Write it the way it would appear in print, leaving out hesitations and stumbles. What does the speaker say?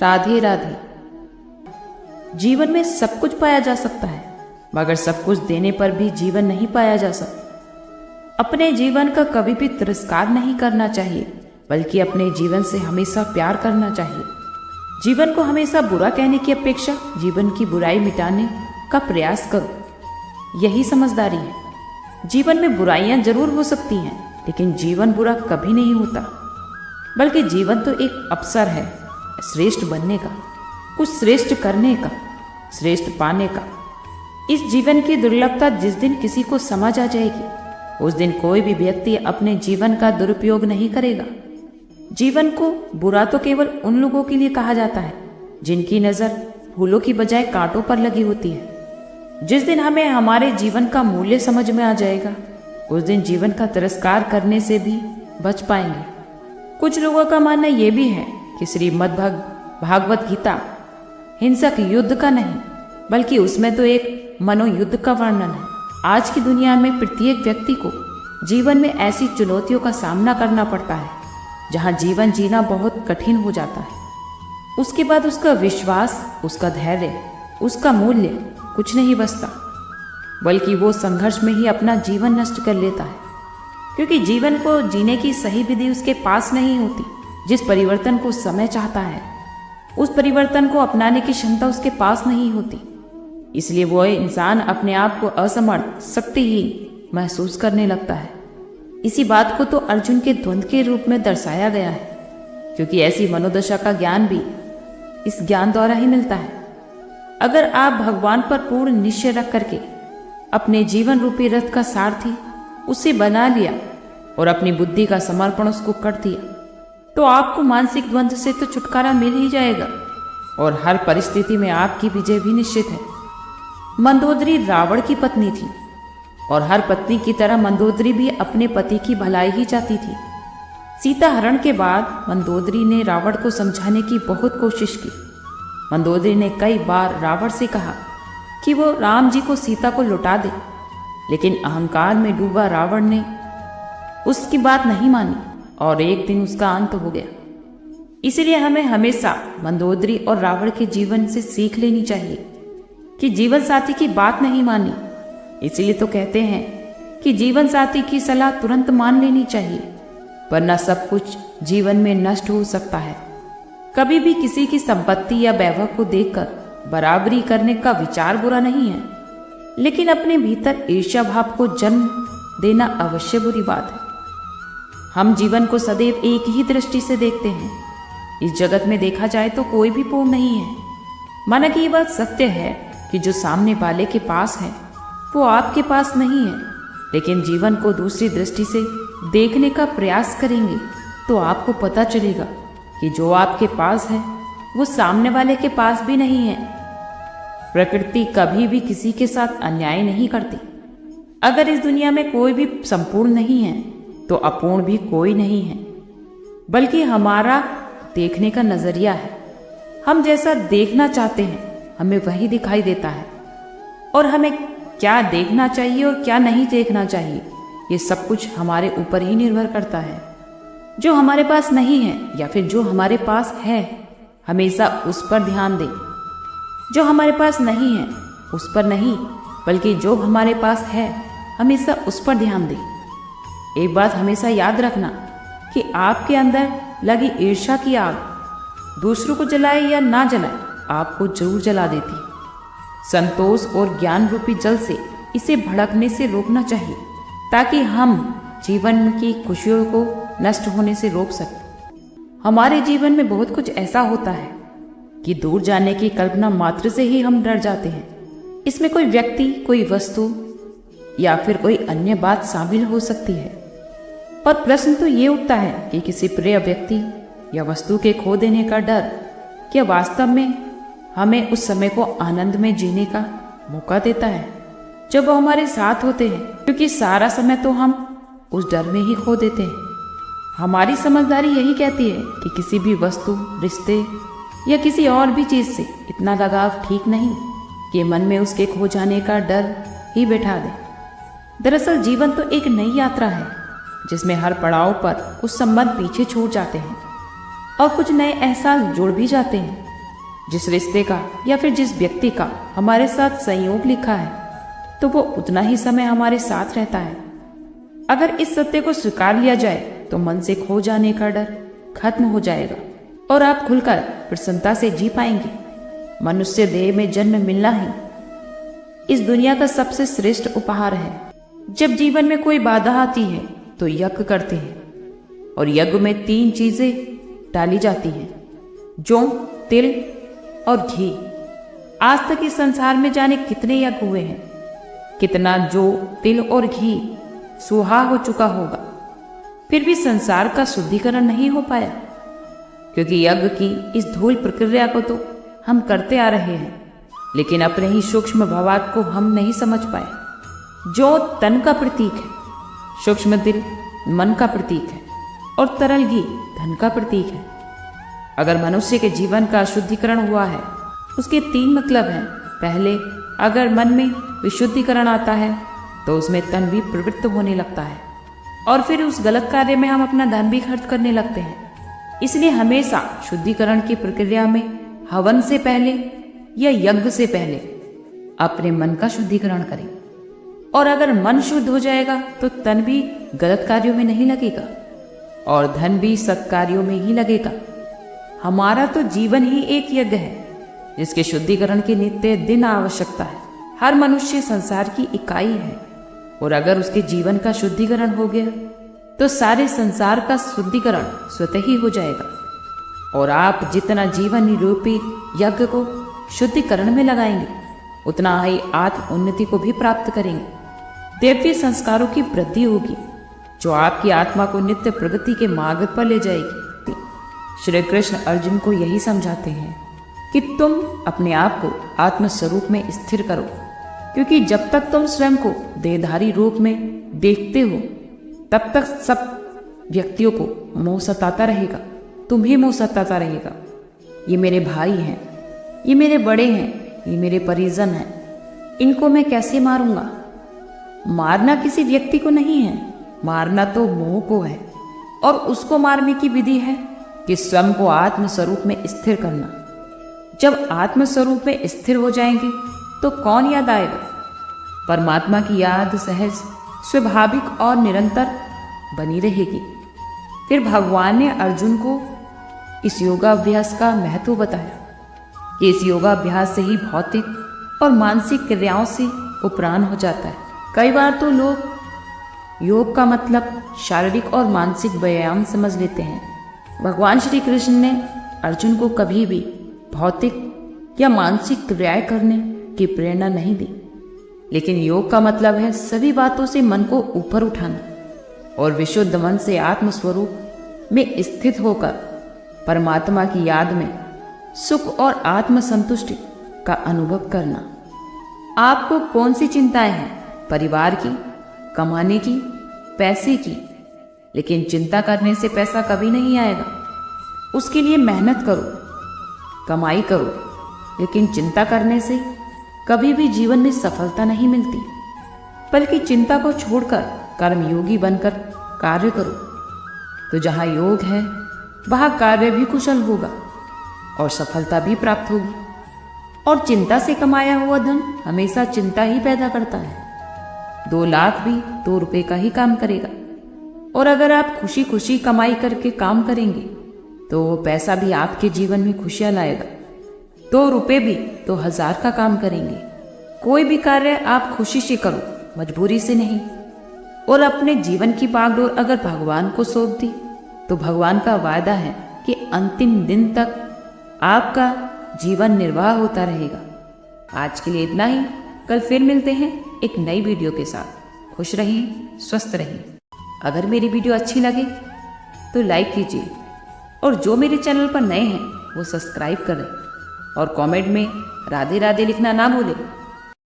राधे राधे। जीवन में सब कुछ पाया जा सकता है, मगर सब कुछ देने पर भी जीवन नहीं पाया जा सकता। अपने जीवन का कभी भी तिरस्कार नहीं करना चाहिए, बल्कि अपने जीवन से हमेशा प्यार करना चाहिए। जीवन को हमेशा बुरा कहने की अपेक्षा जीवन की बुराई मिटाने का प्रयास करो, यही समझदारी है। जीवन में बुराइयां जरूर हो सकती हैं, लेकिन जीवन बुरा कभी नहीं होता, बल्कि जीवन तो एक अवसर है श्रेष्ठ बनने का, कुछ श्रेष्ठ करने का, श्रेष्ठ पाने का। इस जीवन की दुर्लभता जिस दिन किसी को समझ आ जाएगी, उस दिन कोई भी व्यक्ति अपने जीवन का दुरुपयोग नहीं करेगा। जीवन को बुरा तो केवल उन लोगों के लिए कहा जाता है जिनकी नज़र फूलों की बजाय कांटों पर लगी होती है। जिस दिन हमें हमारे जीवन का मूल्य समझ में आ जाएगा, उस दिन जीवन का तिरस्कार करने से भी बच पाएंगे। कुछ लोगों का मानना यह भी है कि श्रीमद् भागवत गीता हिंसक युद्ध का नहीं, बल्कि उसमें तो एक मनोयुद्ध का वर्णन है। आज की दुनिया में प्रत्येक व्यक्ति को जीवन में ऐसी चुनौतियों का सामना करना पड़ता है जहां जीवन जीना बहुत कठिन हो जाता है। उसके बाद उसका विश्वास, उसका धैर्य, उसका मूल्य कुछ नहीं बचता, बल्कि वो संघर्ष में ही अपना जीवन नष्ट कर लेता है, क्योंकि जीवन को जीने की सही विधि उसके पास नहीं होती। जिस परिवर्तन को समय चाहता है, उस परिवर्तन को अपनाने की क्षमता उसके पास नहीं होती। इसलिए वो इंसान अपने आप को असमर्थ, शक्तिहीन महसूस करने लगता है। इसी बात को तो अर्जुन के द्वंद्व के रूप में दर्शाया गया है, क्योंकि ऐसी मनोदशा का ज्ञान भी इस ज्ञान द्वारा ही मिलता है। अगर आप भगवान पर पूर्ण निश्चय रख करके अपने जीवन रूपी रथ का सारथी उसे बना लिया और अपनी बुद्धि का समर्पण उसको कर दिया, तो आपको मानसिक द्वंद्व से तो छुटकारा मिल ही जाएगा और हर परिस्थिति में आपकी विजय भी निश्चित है। मंदोदरी रावण की पत्नी थी और हर पत्नी की तरह मंदोदरी भी अपने पति की भलाई ही चाहती थी। सीता हरण के बाद मंदोदरी ने रावण को समझाने की बहुत कोशिश की। मंदोदरी ने कई बार रावण से कहा कि वो राम जी को सीता को लौटा दे, लेकिन अहंकार में डूबा रावण ने उसकी बात नहीं मानी और एक दिन उसका अंत हो गया। इसलिए हमें हमेशा मंदोदरी और रावण के जीवन से सीख लेनी चाहिए कि जीवन साथी की बात नहीं मानी। इसलिए तो कहते हैं कि जीवन साथी की सलाह तुरंत मान लेनी चाहिए, वरना सब कुछ जीवन में नष्ट हो सकता है। कभी भी किसी की संपत्ति या वैभव को देखकर बराबरी करने का विचार बुरा नहीं है, लेकिन अपने भीतर ईर्ष्या भाव को जन्म देना अवश्य बुरी बात है। हम जीवन को सदैव एक ही दृष्टि से देखते हैं। इस जगत में देखा जाए तो कोई भी पूर्ण नहीं है। माना कि ये बात सत्य है कि जो सामने वाले के पास है वो आपके पास नहीं है, लेकिन जीवन को दूसरी दृष्टि से देखने का प्रयास करेंगे तो आपको पता चलेगा कि जो आपके पास है वो सामने वाले के पास भी नहीं है। प्रकृति कभी भी किसी के साथ अन्याय नहीं करती। अगर इस दुनिया में कोई भी संपूर्ण नहीं है तो अपूर्ण भी कोई नहीं है, बल्कि हमारा देखने का नजरिया है। हम जैसा देखना चाहते हैं हमें वही दिखाई देता है, और हमें क्या देखना चाहिए और क्या नहीं देखना चाहिए ये सब कुछ हमारे ऊपर ही निर्भर करता है। जो हमारे पास नहीं है या फिर जो हमारे पास है, हमेशा उस पर ध्यान दें। जो हमारे पास नहीं है उस पर नहीं, बल्कि जो हमारे पास है हमेशा उस पर ध्यान दें। एक बात हमेशा याद रखना कि आपके अंदर लगी ईर्ष्या की आग दूसरों को जलाए या ना जलाए, आपको जरूर जला देती है। संतोष और ज्ञान रूपी जल से इसे भड़कने से रोकना चाहिए, ताकि हम जीवन की खुशियों को नष्ट होने से रोक सकें। हमारे जीवन में बहुत कुछ ऐसा होता है कि दूर जाने की कल्पना मात्र से ही हम डर जाते हैं। इसमें कोई व्यक्ति, कोई वस्तु या फिर कोई अन्य बात शामिल हो सकती है, और प्रश्न तो ये उठता है कि किसी प्रिय व्यक्ति या वस्तु के खो देने का डर क्या वास्तव में हमें उस समय को आनंद में जीने का मौका देता है जब वो हमारे साथ होते हैं, क्योंकि सारा समय तो हम उस डर में ही खो देते हैं। हमारी समझदारी यही कहती है कि किसी भी वस्तु, रिश्ते या किसी और भी चीज से इतना लगाव ठीक नहीं कि मन में उसके खो जाने का डर ही बैठा दे। दरअसल जीवन तो एक नई यात्रा है जिसमें हर पड़ाव पर कुछ संबंध पीछे छूट जाते हैं और कुछ नए एहसास जुड़ भी जाते हैं। जिस रिश्ते का या फिर जिस व्यक्ति का हमारे साथ संयोग लिखा है, तो वो उतना ही समय हमारे साथ रहता है। अगर इस सत्य को स्वीकार लिया जाए तो मन से खो जाने का डर खत्म हो जाएगा और आप खुलकर प्रसन्नता से जी पाएंगे। मनुष्य देह में जन्म मिलना ही इस दुनिया का सबसे श्रेष्ठ उपहार है। जब जीवन में कोई बाधा आती है तो यज्ञ करते हैं और यज्ञ में 3 चीजें डाली जाती हैं, जौ, तिल और घी। आज तक इस संसार में जाने कितने यज्ञ हुए हैं, कितना जौ, तिल और घी सुहा हो चुका होगा, फिर भी संसार का शुद्धिकरण नहीं हो पाया, क्योंकि यज्ञ की इस धूल प्रक्रिया को तो हम करते आ रहे हैं, लेकिन अपने ही सूक्ष्म भावार्थ को हम नहीं समझ पाए। जो तन का प्रतीक है, सूक्ष्म दिल मन का प्रतीक है और तरल घी धन का प्रतीक है। अगर मनुष्य के जीवन का शुद्धिकरण हुआ है, उसके 3 मतलब हैं। पहले, अगर मन में विशुद्धिकरण आता है तो उसमें तन भी प्रवृत्त होने लगता है और फिर उस गलत कार्य में हम अपना धन भी खर्च करने लगते हैं। इसलिए हमेशा शुद्धिकरण की प्रक्रिया में हवन से पहले या यज्ञ से पहले अपने मन का शुद्धिकरण करें। और अगर मन शुद्ध हो जाएगा तो तन भी गलत कार्यों में नहीं लगेगा और धन भी सत्कार्यों में ही लगेगा। हमारा तो जीवन ही एक यज्ञ है जिसके शुद्धिकरण की नित्य दिन आवश्यकता है। हर मनुष्य संसार की इकाई है और अगर उसके जीवन का शुद्धिकरण हो गया तो सारे संसार का शुद्धिकरण स्वतः ही हो जाएगा और आप जितना जीवन निरूपी यज्ञ को शुद्धिकरण में लगाएंगे, उतना ही आत्म उन्नति को भी प्राप्त करेंगे। दिव्य संस्कारों की वृद्धि होगी जो आपकी आत्मा को नित्य प्रगति के मार्ग पर ले जाएगी। श्री कृष्ण अर्जुन को यही समझाते हैं कि तुम अपने आप को आत्म स्वरूप में स्थिर करो, क्योंकि जब तक तुम स्वयं को देहधारी रूप में देखते हो तब तक सब व्यक्तियों को मोह सताता रहेगा, तुम्हें मोह सताता रहेगा। ये मेरे भाई हैं, ये मेरे बड़े हैं, ये मेरे परिजन हैं, इनको मैं कैसे मारूंगा? मारना किसी व्यक्ति को नहीं है, मारना तो मोह को है और उसको मारने की विधि है कि स्वयं को आत्म स्वरूप में स्थिर करना। जब आत्म स्वरूप में स्थिर हो जाएंगे तो कौन याद आएगा? परमात्मा की याद सहज, स्वाभाविक और निरंतर बनी रहेगी। फिर भगवान ने अर्जुन को इस योगाभ्यास का महत्व बताया कि इस योगाभ्यास से ही भौतिक और मानसिक क्रियाओं से उपराम हो जाता है। कई बार तो लोग योग का मतलब शारीरिक और मानसिक व्यायाम समझ लेते हैं। भगवान श्री कृष्ण ने अर्जुन को कभी भी भौतिक या मानसिक क्रियाएं करने की प्रेरणा नहीं दी, लेकिन योग का मतलब है सभी बातों से मन को ऊपर उठाना और विशुद्ध मन से आत्म स्वरूप में स्थित होकर परमात्मा की याद में सुख और आत्म संतुष्टि का अनुभव करना। आपको कौन सी चिंताएं हैं? परिवार की, कमाने की, पैसे की? लेकिन चिंता करने से पैसा कभी नहीं आएगा। उसके लिए मेहनत करो, कमाई करो, लेकिन चिंता करने से कभी भी जीवन में सफलता नहीं मिलती। बल्कि चिंता को छोड़कर कर्मयोगी बनकर कार्य करो, तो जहां योग है वहां कार्य भी कुशल होगा और सफलता भी प्राप्त होगी। और चिंता से कमाया हुआ धन हमेशा चिंता ही पैदा करता है। 2 लाख भी 2 रुपए का ही काम करेगा। और अगर आप खुशी खुशी कमाई करके काम करेंगे तो वो पैसा भी आपके जीवन में खुशियां लाएगा। 2 रुपए भी तो 1000 का काम करेंगे। कोई भी कार्य आप खुशी से करो, मजबूरी से नहीं। और अपने जीवन की बागडोर अगर भगवान को सौंप दी तो भगवान का वायदा है कि अंतिम दिन तक आपका जीवन निर्वाह होता रहेगा। आज के लिए इतना ही। कल फिर मिलते हैं एक नई वीडियो के साथ। खुश रहिए, स्वस्थ रहिए। अगर मेरी वीडियो अच्छी लगे तो लाइक कीजिए और जो मेरे चैनल पर नए हैं वो सब्सक्राइब करें और कमेंट में राधे राधे लिखना ना भूलें।